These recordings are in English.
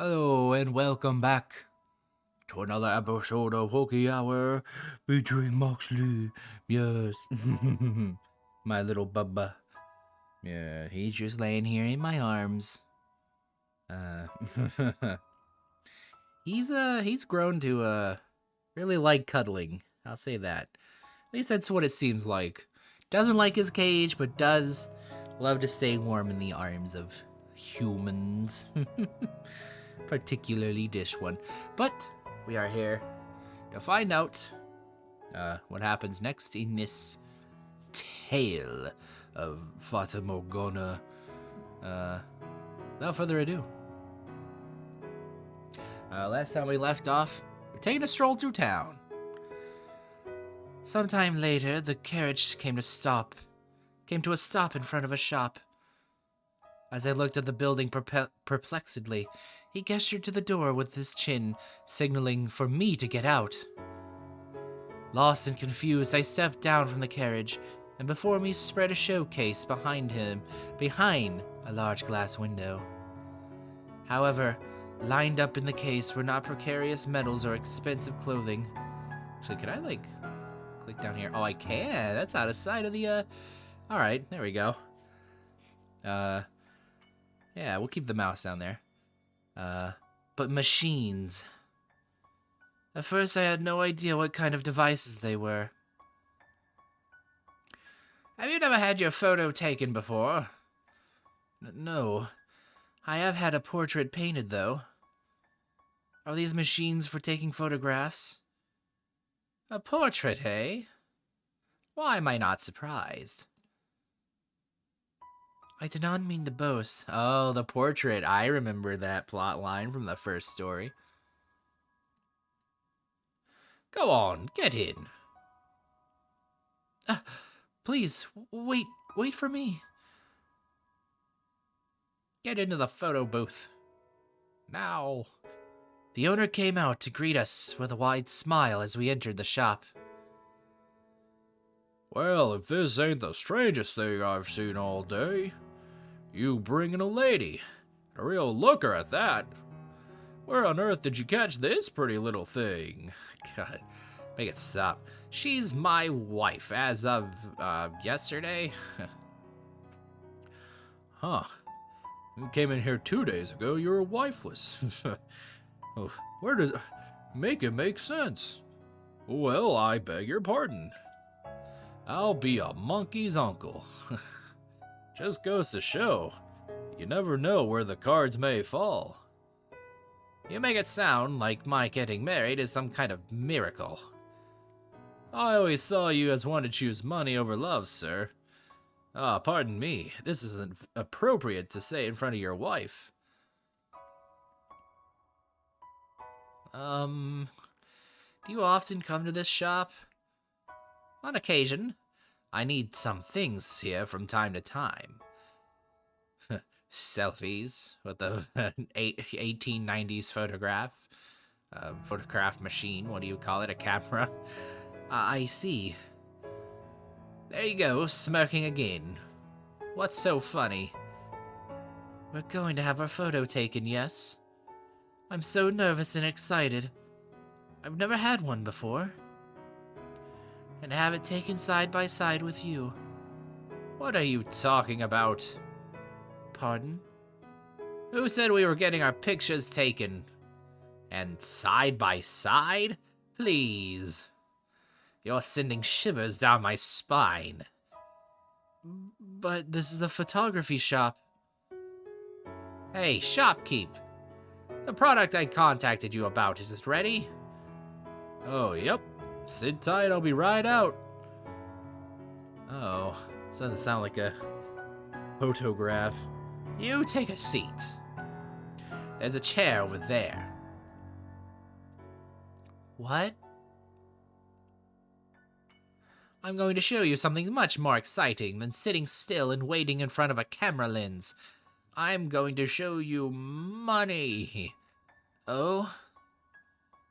Hello and welcome back to another episode of Hooky Hour featuring Moxley. Yes, my little bubba. Yeah, he's just laying here in my arms. Uh, he's grown to really like cuddling. I'll say that. At least that's what it seems like. Doesn't like his cage, but does love to stay warm in the arms of humans. Particularly this one. But we are here to find out what happens next in this tale of Fata Morgana. Without further ado. Last time we left off, we're taking a stroll through town. Sometime later, the carriage came to a stop in front of a shop. As I looked at the building perplexedly, he gestured to the door with his chin, signaling for me to get out. Lost and confused, I stepped down from the carriage, and before me spread a showcase behind a large glass window. However, lined up in the case were not precarious metals or expensive clothing. Actually, could I, click down here? Oh, I can! That's out of sight of the, Alright, there we go. Yeah, we'll keep the mouse down there. But machines. At first, I had no idea what kind of devices they were. Have you never had your photo taken before? No. I have had a portrait painted, though. Are these machines for taking photographs? A portrait, eh? Why am I not surprised? I did not mean to boast. Oh, the portrait. I remember that plot line from the first story. Go on, get in. Please, wait for me. Get into the photo booth. Now. The owner came out to greet us with a wide smile as we entered the shop. Well, if this ain't the strangest thing I've seen all day. You bringing a lady. A real looker at that. Where on earth did you catch this pretty little thing? God, make it stop. She's my wife as of, yesterday. Huh. You came in here 2 days ago, you were wifeless. Oh, where does... Make it make sense. Well, I beg your pardon. I'll be a monkey's uncle. Just goes to show, you never know where the cards may fall. You make it sound like my getting married is some kind of miracle. I always saw you as one to choose money over love, sir. Pardon me, this isn't appropriate to say in front of your wife. Do you often come to this shop? On occasion. I need some things here from time to time. Selfies with the 1890s photograph. Photograph machine, what do you call it, a camera? I see. There you go, smirking again. What's so funny? We're going to have our photo taken, yes? I'm so nervous and excited. I've never had one before. And have it taken side by side with you. What are you talking about? Pardon? Who said we were getting our pictures taken? And side by side? Please. You're sending shivers down my spine. But this is a photography shop. Hey, shopkeep. The product I contacted you about, is it ready? Oh, yep. Sit tight, I'll be right out. Oh, this doesn't sound like a photograph. You take a seat. There's a chair over there. What? I'm going to show you something much more exciting than sitting still and waiting in front of a camera lens. I'm going to show you money. Oh?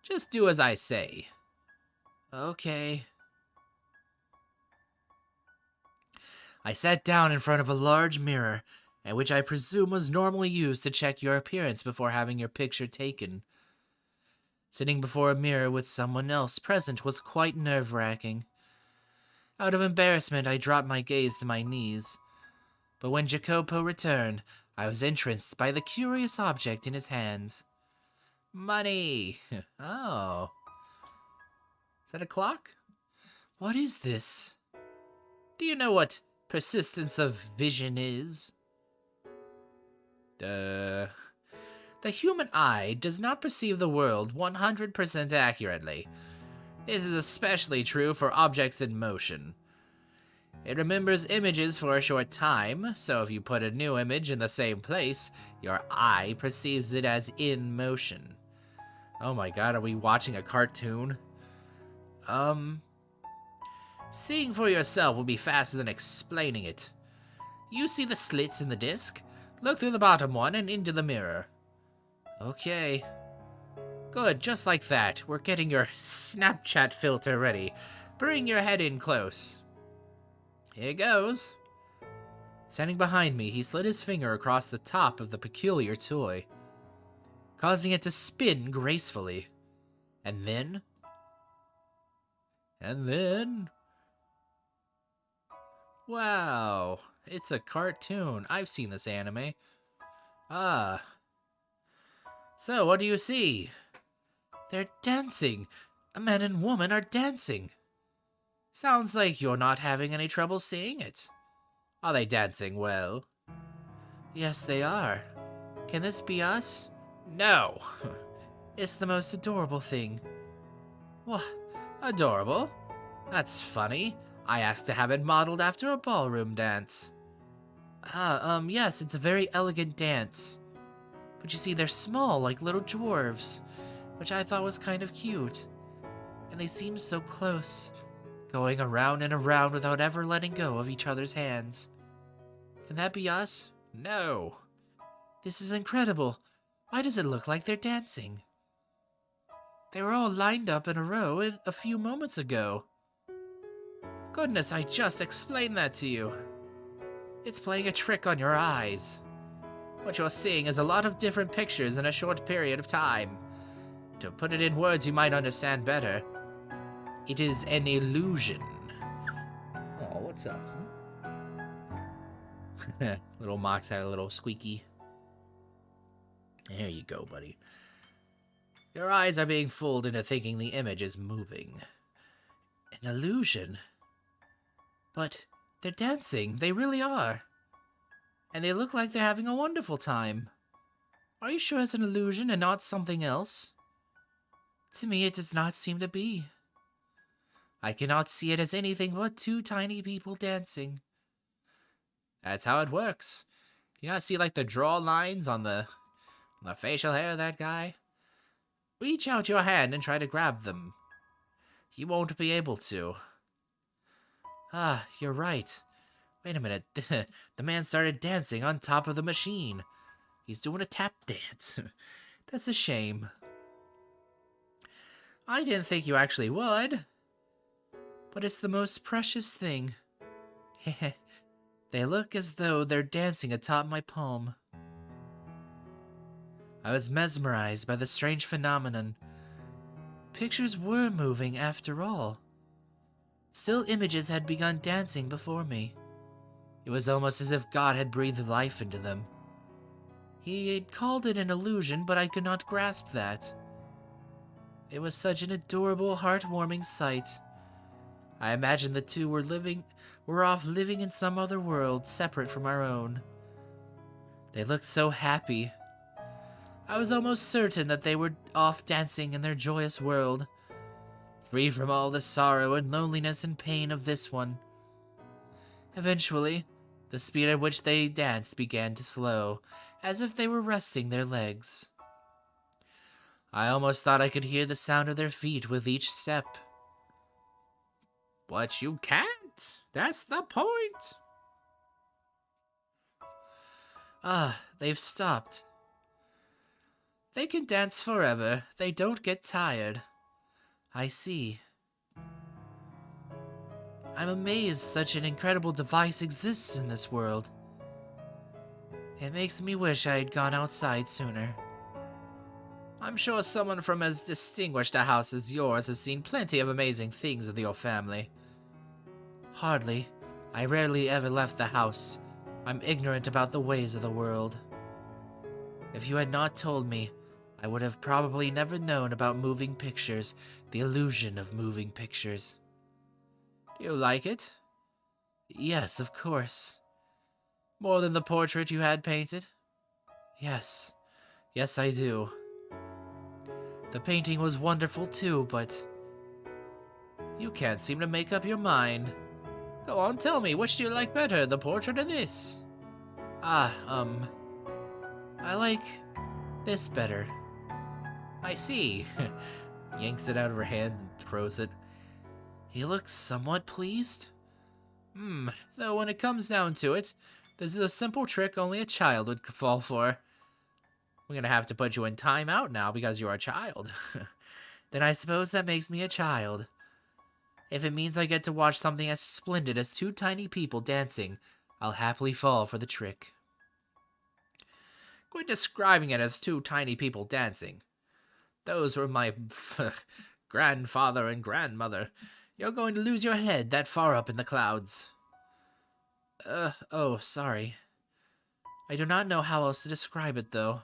Just do as I say. Okay. I sat down in front of a large mirror and which I presume was normally used to check your appearance before having your picture taken. Sitting before a mirror with someone else present was quite nerve-wracking. Out of embarrassment, I dropped my gaze to my knees. But when Jacopo returned, I was entranced by the curious object in his hands. Money! Oh. Is that a clock? What is this? Do you know what persistence of vision is? The human eye does not perceive the world 100% accurately. This is especially true for objects in motion. It remembers images for a short time, so if you put a new image in the same place, your eye perceives it as in motion. Oh my god, are we watching a cartoon? Seeing for yourself will be faster than explaining it. You see the slits in the disc? Look through the bottom one and into the mirror. Okay. Good, just like that. We're getting your Snapchat filter ready. Bring your head in close. Here goes. Standing behind me, he slid his finger across the top of the peculiar toy, causing it to spin gracefully. And then... Wow, it's a cartoon. I've seen this anime. Ah. So, what do you see? They're dancing. A man and woman are dancing. Sounds like you're not having any trouble seeing it. Are they dancing well? Yes, they are. Can this be us? No. It's the most adorable thing. What? Adorable? That's funny. I asked to have it modeled after a ballroom dance. Yes, it's a very elegant dance. But you see, they're small, like little dwarves, which I thought was kind of cute. And they seem so close, going around and around without ever letting go of each other's hands. Can that be us? No. This is incredible. Why does it look like they're dancing? They were all lined up in a row a few moments ago. Goodness, I just explained that to you. It's playing a trick on your eyes. What you're seeing is a lot of different pictures in a short period of time. To put it in words you might understand better, it is an illusion. Oh, what's up? Little Mox had a little squeaky. There you go, buddy. Your eyes are being fooled into thinking the image is moving. An illusion? But they're dancing, they really are. And they look like they're having a wonderful time. Are you sure it's an illusion and not something else? To me, it does not seem to be. I cannot see it as anything but two tiny people dancing. That's how it works. You not see like the draw lines on the facial hair of that guy? Reach out your hand and try to grab them. You won't be able to. Ah, you're right. Wait a minute. The man started dancing on top of the machine. He's doing a tap dance. That's a shame. I didn't think you actually would. But it's the most precious thing. They look as though they're dancing atop my palm. I was mesmerized by the strange phenomenon. Pictures were moving after all. Still images had begun dancing before me. It was almost as if God had breathed life into them. He had called it an illusion, but I could not grasp that. It was such an adorable, heartwarming sight. I imagined the two were off living in some other world, separate from our own. They looked so happy. I was almost certain that they were off dancing in their joyous world, free from all the sorrow and loneliness and pain of this one. Eventually, the speed at which they danced began to slow, as if they were resting their legs. I almost thought I could hear the sound of their feet with each step. But you can't. That's the point. Ah, they've stopped. They can dance forever. They don't get tired. I see. I'm amazed such an incredible device exists in this world. It makes me wish I had gone outside sooner. I'm sure someone from as distinguished a house as yours has seen plenty of amazing things with your family. Hardly. I rarely ever left the house. I'm ignorant about the ways of the world. If you had not told me, I would have probably never known about moving pictures, the illusion of moving pictures. Do you like it? Yes, of course. More than the portrait you had painted? Yes. Yes, I do. The painting was wonderful too, but you can't seem to make up your mind. Go on, tell me, which do you like better, the portrait or this? I like this better. I see. Yanks it out of her hand and throws it. He looks somewhat pleased. Though when it comes down to it, this is a simple trick only a child would fall for. We're gonna have to put you in timeout now because you're a child. Then I suppose that makes me a child. If it means I get to watch something as splendid as two tiny people dancing, I'll happily fall for the trick. Quit describing it as two tiny people dancing. Those were my grandfather and grandmother. You're going to lose your head that far up in the clouds. Oh, sorry. I do not know how else to describe it, though.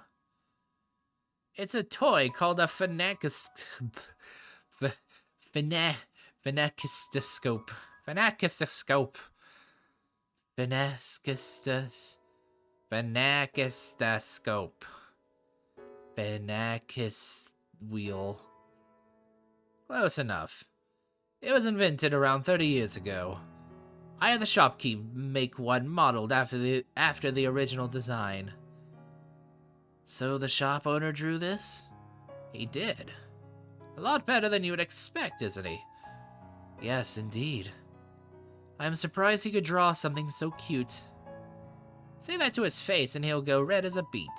It's a toy called a phenakistoscope. Phenakistoscope. Phenakistoscope. Phenakist wheel. Close enough. It was invented around 30 years ago. I had the shopkeep make one modeled after the original design. So the shop owner drew this? He did. A lot better than you would expect, isn't he? Yes, indeed. I'm surprised he could draw something so cute. Say that to his face and he'll go red as a beet.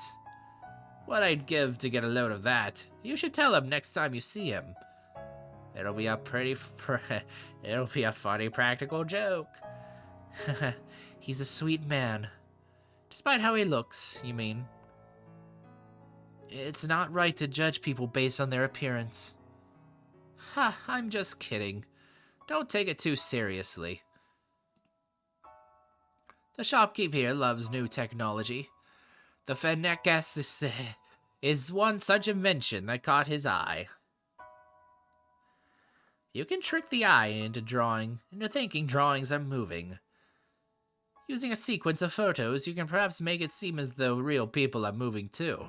What I'd give to get a load of that. You should tell him next time you see him. It'll be a funny practical joke. He's a sweet man. Despite how he looks, you mean. It's not right to judge people based on their appearance. Ha, I'm just kidding. Don't take it too seriously. The shopkeep here loves new technology. The Fennekas is one such invention that caught his eye. You can trick the eye into thinking drawings are moving. Using a sequence of photos, you can perhaps make it seem as though real people are moving too.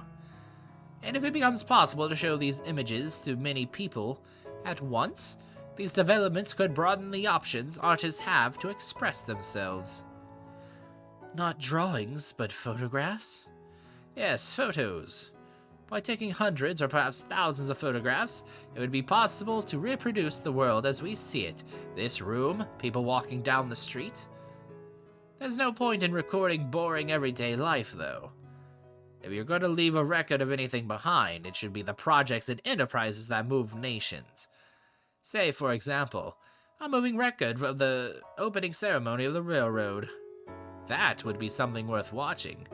And if it becomes possible to show these images to many people at once, these developments could broaden the options artists have to express themselves. Not drawings, but photographs? Yes, photos. By taking hundreds or perhaps thousands of photographs, it would be possible to reproduce the world as we see it. This room, people walking down the street. There's no point in recording boring everyday life, though. If you're going to leave a record of anything behind, it should be the projects and enterprises that move nations. Say, for example, a moving record of the opening ceremony of the railroad. That would be something worth watching.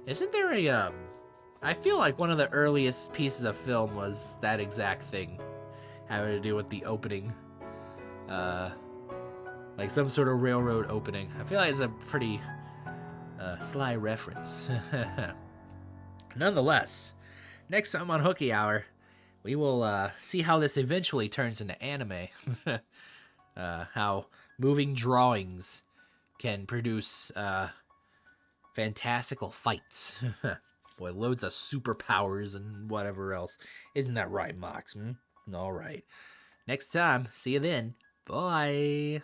Isn't there I feel like one of the earliest pieces of film was that exact thing, having to do with the opening. Like some sort of railroad opening. I feel like it's a pretty sly reference. Nonetheless, next time on Hooky Hour, we will see how this eventually turns into anime. How moving drawings can produce fantastical fights. Boy, loads of superpowers and whatever else. Isn't that right, Mox? All right. Next time, see you then. Bye.